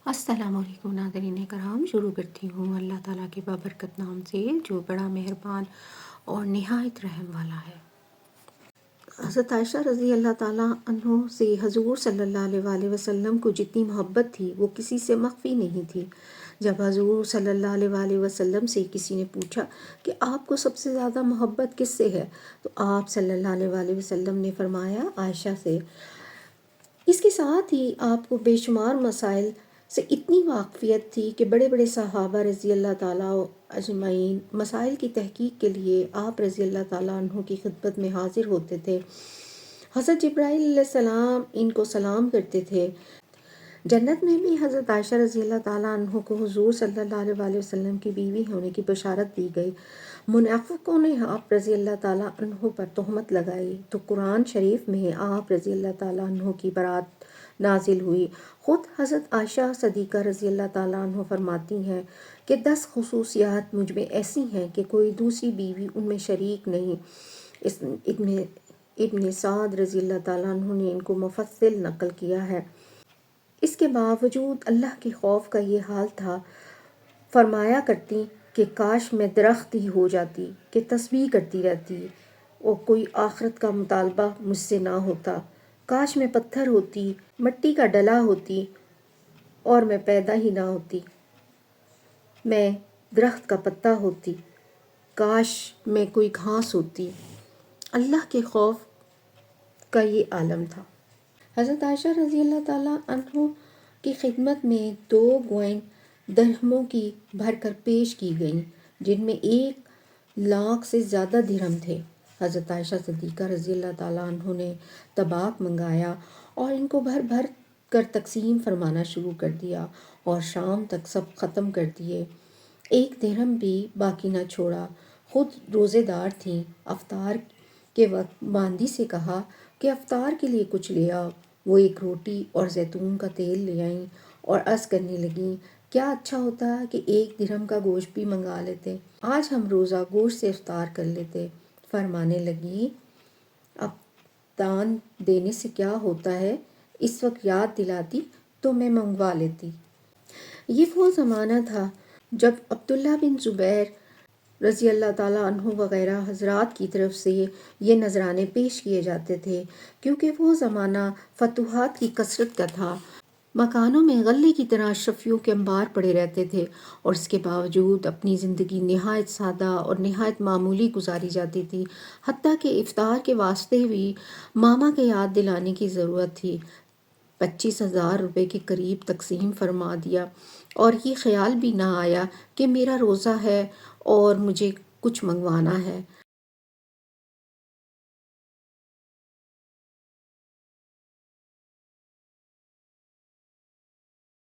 السلام علیکم ناظرین کرام، شروع کرتی ہوں اللہ تعالیٰ کے بابرکت نام سے جو بڑا مہربان اور نہایت رحم والا ہے۔ حضرت عائشہ رضی اللہ تعالیٰ عنہ سے حضور صلی اللہ علیہ وآلہ وسلم کو جتنی محبت تھی وہ کسی سے مخفی نہیں تھی۔ جب حضور صلی اللہ علیہ وآلہ وسلم سے کسی نے پوچھا کہ آپ کو سب سے زیادہ محبت کس سے ہے تو آپ صلی اللہ علیہ وآلہ وسلم نے فرمایا عائشہ سے۔ اس کے ساتھ ہی آپ کو بے شمار مسائل سے اتنی واقفیت تھی کہ بڑے بڑے صحابہ رضی اللہ تعالیٰ اجمعین مسائل کی تحقیق کے لیے آپ رضی اللہ تعالیٰ عنہ کی خدمت میں حاضر ہوتے تھے۔ حضرت جبرائیل علیہ السلام ان کو سلام کرتے تھے۔ جنت میں بھی حضرت عائشہ رضی اللہ تعالیٰ عنہ کو حضور صلی اللہ علیہ وآلہ وسلم کی بیوی ہونے کی بشارت دی گئی۔ منافقوں نے آپ رضی اللہ تعالیٰ عنہ پر تہمت لگائی تو قرآن شریف میں آپ رضی اللہ تعالیٰ عنہ کی برات نازل ہوئی۔ خود حضرت عائشہ صدیقہ رضی اللہ تعالیٰ عنہ فرماتی ہیں کہ 10 خصوصیات مجھ میں ایسی ہیں کہ کوئی دوسری بیوی ان میں شریک نہیں۔ ابن سعد رضی اللہ تعالیٰ عنہ نے ان کو مفصل نقل کیا ہے۔ اس کے باوجود اللہ کے خوف کا یہ حال تھا، فرمایا کرتی کہ کاش میں درخت ہی ہو جاتی کہ تسبیح کرتی رہتی اور کوئی آخرت کا مطالبہ مجھ سے نہ ہوتا۔ کاش میں پتھر ہوتی، مٹی کا ڈلا ہوتی اور میں پیدا ہی نہ ہوتی۔ میں درخت کا پتا ہوتی، کاش میں کوئی گھاس ہوتی۔ اللہ کے خوف کا یہ عالم تھا۔ حضرت عائشہ رضی اللہ تعالیٰ عنہ کی خدمت میں 2 گوئن درہموں کی بھر کر پیش کی گئیں، جن میں 1,00,000 سے زیادہ درہم تھے۔ حضرت عائشہ صدیقہ رضی اللہ تعالیٰ عنہ نے طباق منگایا اور ان کو بھر بھر کر تقسیم فرمانا شروع کر دیا اور شام تک سب ختم کر دیے۔ 1 درہم بھی باقی نہ چھوڑا۔ خود روزے دار تھیں۔ افطار کے وقت باندی سے کہا کہ افطار کے لیے کچھ لے آؤ۔ وہ 1 روٹی اور زیتون کا تیل لے آئیں اور عرض کرنے لگیں کیا اچھا ہوتا کہ 1 درہم کا گوشت بھی منگا لیتے، آج ہم روزہ گوشت سے افطار کر لیتے۔ فرمانے لگیں اب دان دینے سے کیا ہوتا ہے، اس وقت یاد دلاتی تو میں منگوا لیتی۔ یہ وہ زمانہ تھا جب عبداللہ بن زبیر رضی اللہ تعالیٰ عنہ وغیرہ حضرات کی طرف سے یہ نذرانے پیش کیے جاتے تھے، کیونکہ وہ زمانہ فتوحات کی کثرت کا تھا۔ مکانوں میں غلے کی طرح اشرفیوں کے انبار پڑے رہتے تھے اور اس کے باوجود اپنی زندگی نہایت سادہ اور نہایت معمولی گزاری جاتی تھی۔ حتیٰ کہ افطار کے واسطے بھی ماما کے یاد دلانے کی ضرورت تھی۔ 25,000 روپے کے قریب تقسیم فرما دیا اور یہ خیال بھی نہ آیا کہ میرا روزہ ہے اور مجھے کچھ منگوانا ہے۔